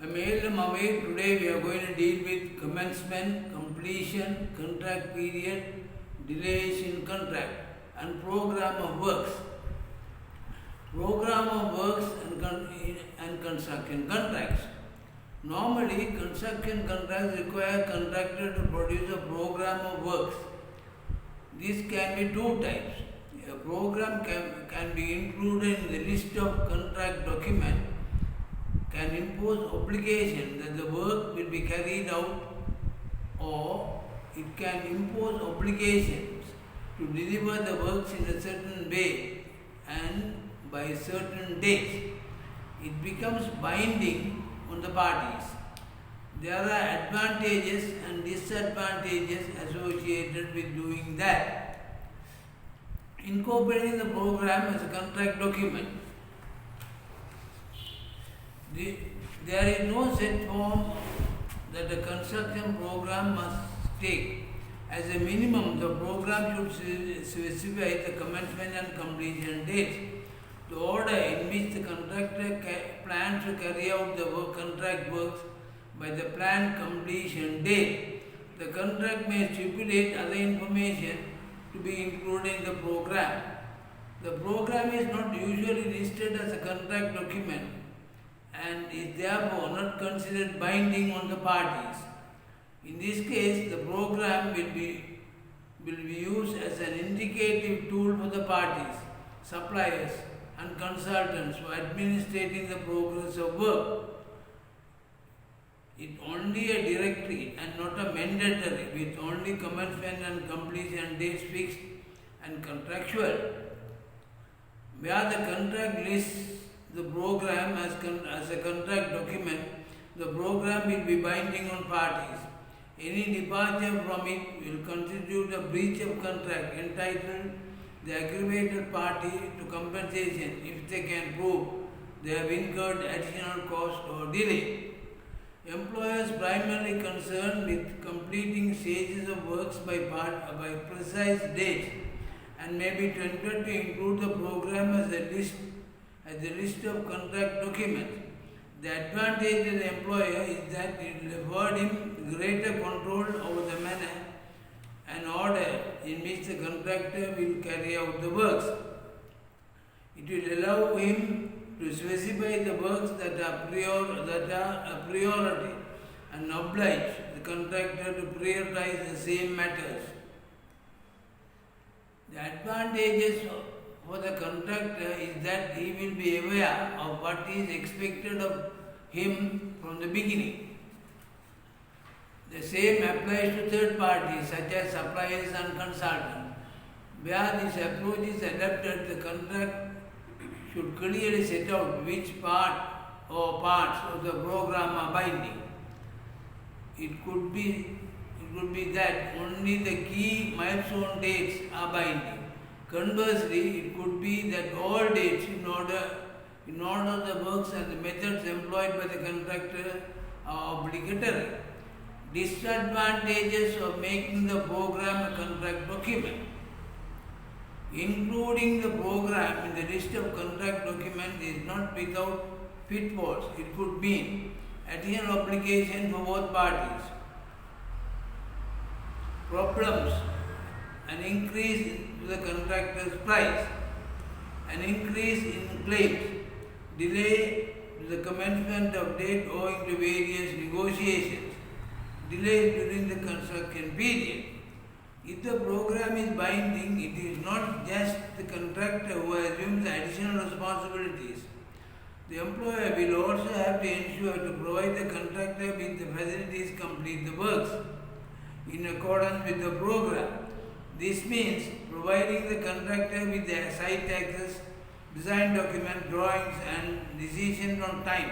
I'm A.L.M. away. Today we are going to deal with commencement, completion, contract period, delays in contract, and program of works. Program of works and construction contracts. Normally, construction contracts require contractor to produce a program of works. This can be two types. A program can be included in the list of contract documents, can impose obligation that the work will be carried out, or it can impose obligations to deliver the works in a certain way and by certain dates. It becomes binding on the parties. There are advantages and disadvantages associated with doing that. Incorporating the program as a contract document. There is no set form that a construction program must take. As a minimum, the program should specify the commencement and completion dates. The order in which the contractor plans to carry out the contract works by the planned completion date. The contract may stipulate other information to be included in the program. The program is not usually listed as a contract document and is therefore not considered binding on the parties. In this case, the program will be used as an indicative tool for the parties, suppliers, and consultants for administrating the progress of work. It only a directory and not a mandatory, with only commencement and completion dates fixed and contractual. Where the contract lists the program as a contract document, the program will be binding on parties. Any departure from it will constitute a breach of contract, entitled the aggravated party to compensation if they can prove they have incurred additional cost or delay. Employers primarily concerned with completing stages of works by precise dates and may be tempted to include the program as a list of contract documents. The advantage of the employer is that it will afford him greater control over the manner and order in which the contractor will carry out the works. It will allow him to specify the works that are a priority and oblige the contractor to prioritize the same matters. The advantages for the contractor is that he will be aware of what is expected of him from the beginning. The same applies to third parties such as suppliers and consultants. Where this approach is adopted, the contract should clearly set out which part or parts of the program are binding. It could be that only the key milestone dates are binding. Conversely, it could be that all dates in order the works and the methods employed by the contractor are obligatory. Disadvantages of making the program a contract document. Including the program in the list of contract documents is not without pitfalls. It could mean additional obligation for both parties, problems, an increase in the contractor's price, an increase in claims, delay to the commencement of date owing to various negotiations, delays during the construction period. If the program is binding, it is not just the contractor who assumes additional responsibilities. The employer will also have to ensure to provide the contractor with the facilities to complete the works in accordance with the program. This means providing the contractor with the site access, design document, drawings and decisions on time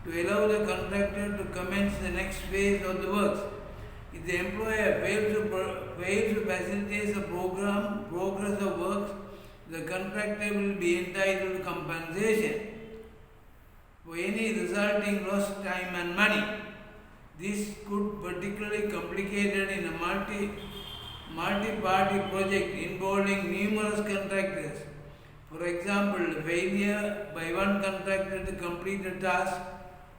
to allow the contractor to commence the next phase of the works. If the employer fails to facilitate the progress of works, the contractor will be entitled to compensation for any resulting lost time and money. This could particularly complicated in a multi-party project involving numerous contractors. For example, failure by one contractor to complete a task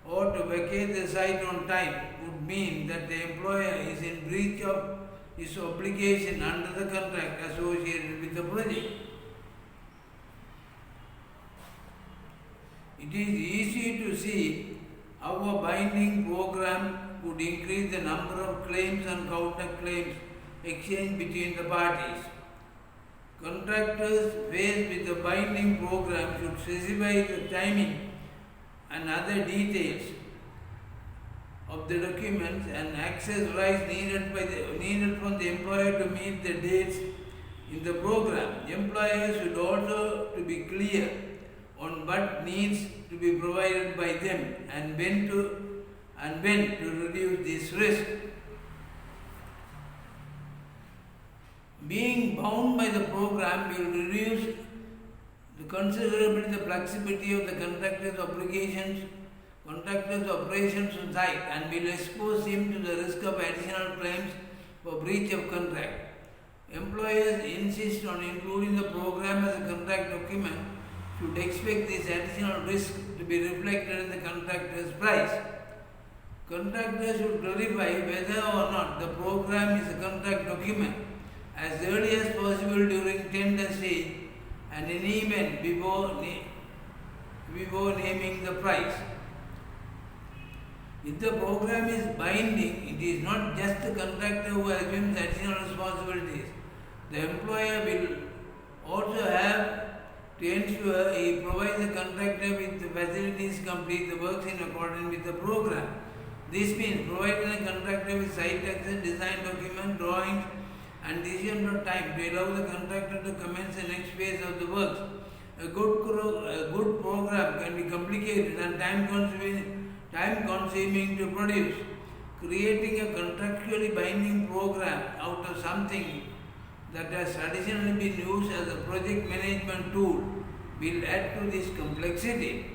or to vacate the site on time would mean that the employer is in breach of his obligation under the contract associated with the project. It is easy to see how a binding program would increase the number of claims and counterclaims exchanged between the parties. Contractors faced with a binding program should specify the timing and other details of the documents and access rights needed from the employer to meet the dates in the program. Employers should also to be clear on what needs to be provided by them and when to reduce this risk. Being bound by the program will reduce considerably the flexibility of the contractor's operations on site and will expose him to the risk of additional claims for breach of contract. Employers insist on including the program as a contract document should expect this additional risk to be reflected in the contractor's price. Contractors should clarify whether or not the program is a contract document as early as possible during tender stage and in event before naming the price. If the program is binding, it is not just the contractor who assumes additional responsibilities. The employer will also have to ensure he provides the contractor with the facilities to complete the works in accordance with the program. This means providing the contractor with site access, design document, drawings, and decision of time to allow the contractor to commence the next phase of the works. A good program can be complicated and time consuming to produce. Creating a contractually binding program out of something that has traditionally been used as a project management tool will add to this complexity.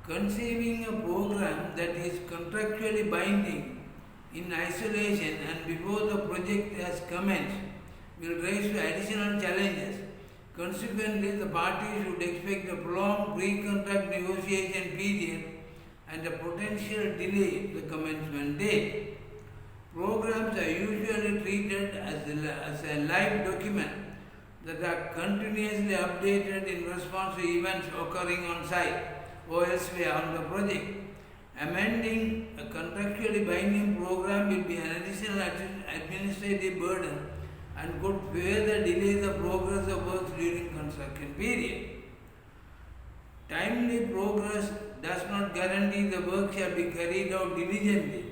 Conceiving a program that is contractually binding in isolation and before the project has commenced will raise additional challenges. Consequently, the parties should expect a prolonged pre-contract negotiation period and a potential delay in the commencement date. Programs are usually treated as a live document that are continuously updated in response to events occurring on site or elsewhere on the project. Amending a contractually binding program will be an additional administrative burden and could further delay the progress of works during construction period. Timely progress does not guarantee the work shall be carried out diligently,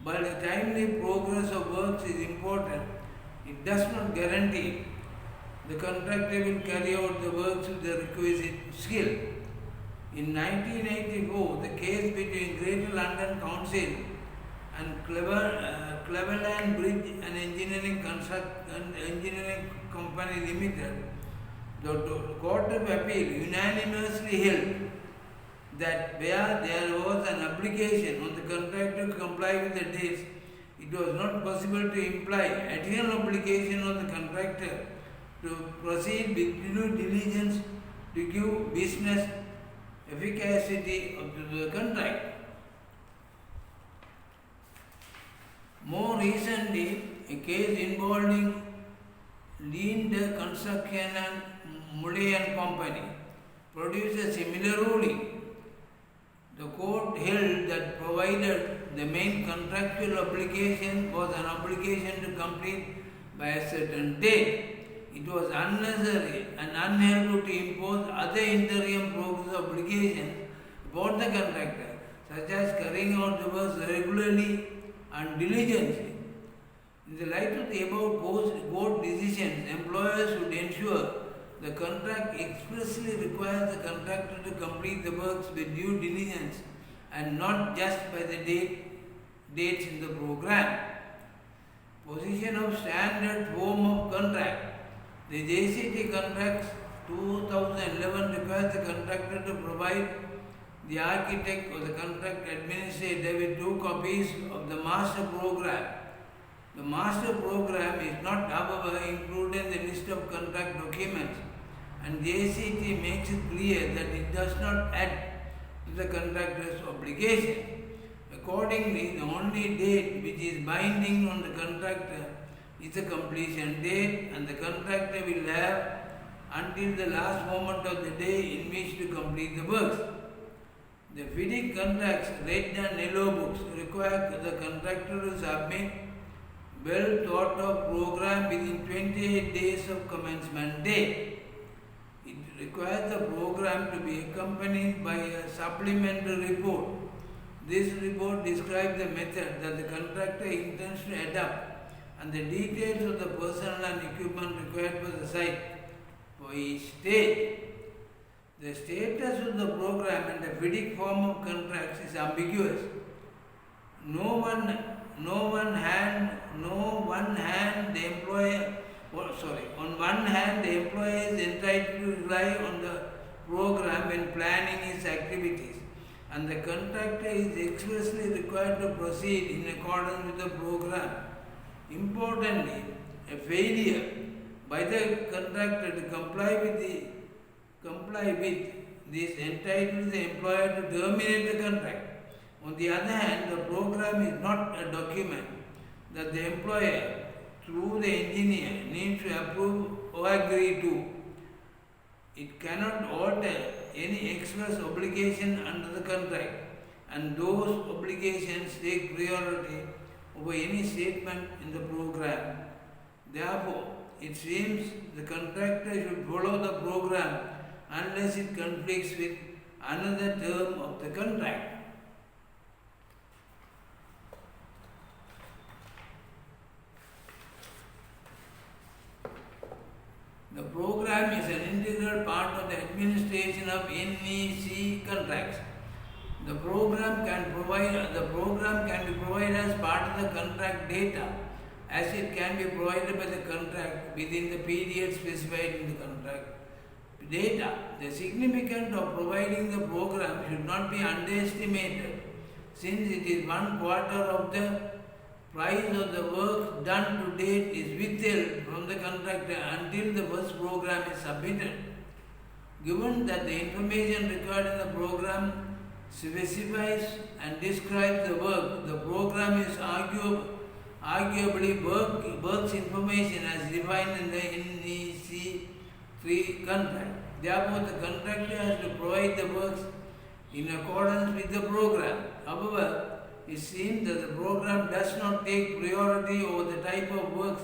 but the timely progress of works is important. It does not guarantee the contractor will carry out the works with the requisite skill. In 1984, the case between Greater London Council and Cleveland Bridge and Engineering Company Limited, the Court of Appeal unanimously held that where there was an obligation on the contractor to comply with the dates, it was not possible to imply additional obligation on the contractor to proceed with due diligence to give business efficacy of the contract. More recently, a case involving Linde Construction and Muley and Company produced a similar ruling. The court held that provided the main contractual obligation was an obligation to complete by a certain date, it was unnecessary and unhelpful to impose other interim progress obligations upon the contractor, such as carrying out the works regularly and diligently. In the light of the above court decisions, employers should ensure the contract expressly requires the contractor to complete the works with due diligence and not just by the dates in the program. Position of standard form of contract. The JCT Contracts 2011 requires the contractor to provide the architect or the contract administrator with 2 copies of the master program. The master program is not, however, included in the list of contract documents, and JCT makes it clear that it does not add to the contractor's obligation. Accordingly, the only date which is binding on the contractor is the completion date, and the contractor will have until the last moment of the day in which to complete the works. The FIDIC contracts read and yellow books require the contractor to submit well thought of program within 28 days of commencement date. It requires the program to be accompanied by a supplementary report. This report describes the method that the contractor intends to adopt and the details of the personnel and equipment required for the site for each stage. The status of the program and the FIDIC form of contracts is ambiguous. On one hand, the employer is entitled to rely on the program when planning his activities, and the contractor is expressly required to proceed in accordance with the program. Importantly, a failure by the contractor to comply with this entitles the employer to terminate the contract. On the other hand, the program is not a document that the employer, through the engineer, needs to approve or agree to. It cannot alter any express obligation under the contract, and those obligations take priority over any statement in the program. Therefore, it seems the contractor should follow the program unless it conflicts with another term of the contract. The program is an integral part of the administration of NEC contracts. The program can be provided as part of the contract data, as it can be provided by the contract within the period specified in the contract data. The significance of providing the program should not be underestimated, since it is 1/4 of the price of the work done to date is withheld from the contractor until the first program is submitted. Given that the information required in the program specifies and describes the work, the program is arguably works information as defined in the NEC 3 contract. Therefore, the contractor has to provide the works in accordance with the program. However, it seems that the program does not take priority over the type of works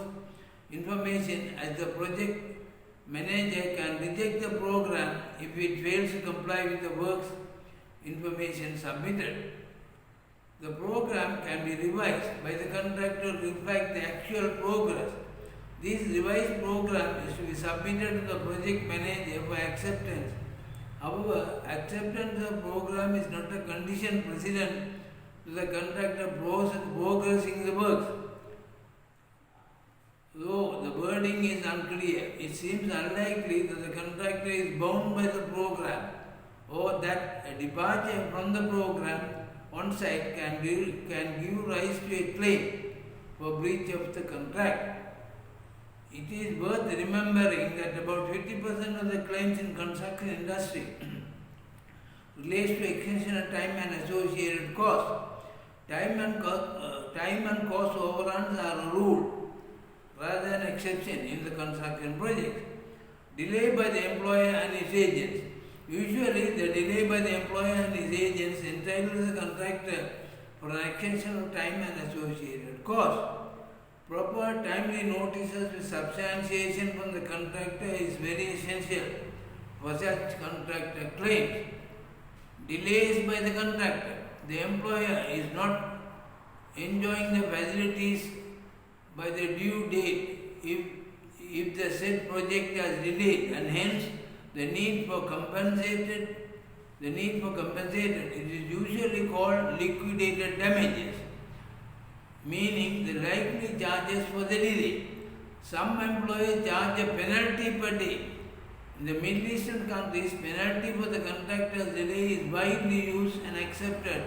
information, as the project manager can reject the program if it fails to comply with the works information submitted. The program can be revised by the contractor to reflect the actual progress. This revised program is to be submitted to the project manager for acceptance. However, acceptance of the program is not a condition precedent to the contractor progressing the works. Though the wording is unclear, it seems unlikely that the contractor is bound by the program, or that a departure from the program on site can give rise to a claim for breach of the contract. It is worth remembering that about 50% of the claims in construction industry relates to extension of time and associated costs. Time and cost overruns are a rule rather than exception in the construction project. Delay by the employer and his agents. Usually, the delay by the employer and his agents entitles the contractor for an extension of time and associated costs. Proper timely notices with substantiation from the contractor is very essential for such contractor claims. Delays by the contractor. The employer is not enjoying the facilities by the due date if the said project is delayed, and hence the need for compensated. It is usually called liquidated damages, meaning the likely charges for the delay. Some employers charge a penalty per day. In the Middle Eastern countries, penalty for the contractor's delay is widely used and accepted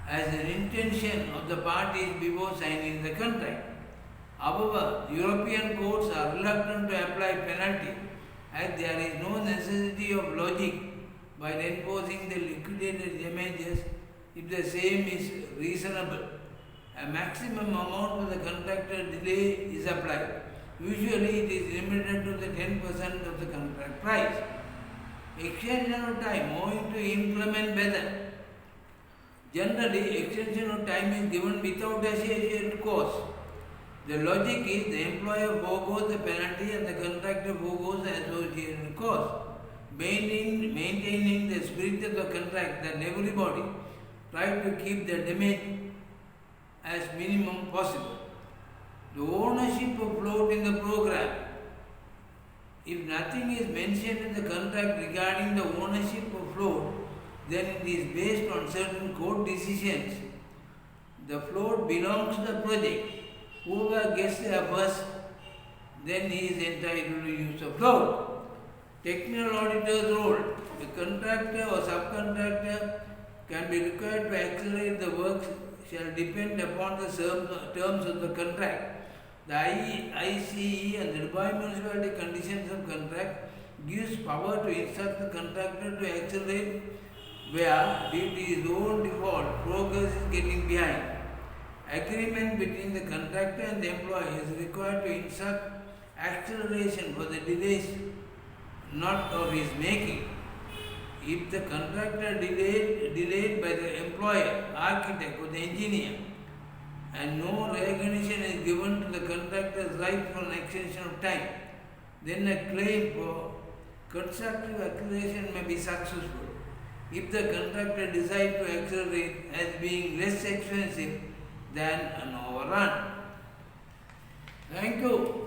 as an intention of the parties before signing the contract. However, European courts are reluctant to apply penalty, as there is no necessity of logic while enforcing the liquidated damages if the same is reasonable. A maximum amount for the contractor delay is applied. Usually it is limited to the 10% of the contract price. Extension of time owing to inclement weather. Generally, extension of time is given without associated cost. The logic is the employer forgoes the penalty and the contractor forgoes the associated cost. Maintaining the spirit of the contract that everybody try to keep the damage as minimum possible. The ownership of float in the program. If nothing is mentioned in the contract regarding the ownership of float, then it is based on certain court decisions. The float belongs to the project. Whoever gets there first, then he is entitled to use the float. Technical auditor's role. The contractor or subcontractor can be required to accelerate the works shall depend upon the terms of the contract. The ICE and the Dubai Municipality Conditions of Contract gives power to instruct the contractor to accelerate where, due to his own default, progress is getting behind. Agreement between the contractor and the employer is required to instruct acceleration for the delays not of his making. If the contractor delayed by the employer, architect or the engineer, and no recognition is given to the contractor's right for an extension of time, then a claim for constructive acceleration may be successful. If the contractor decides to accelerate as being less expensive than an overrun. Thank you.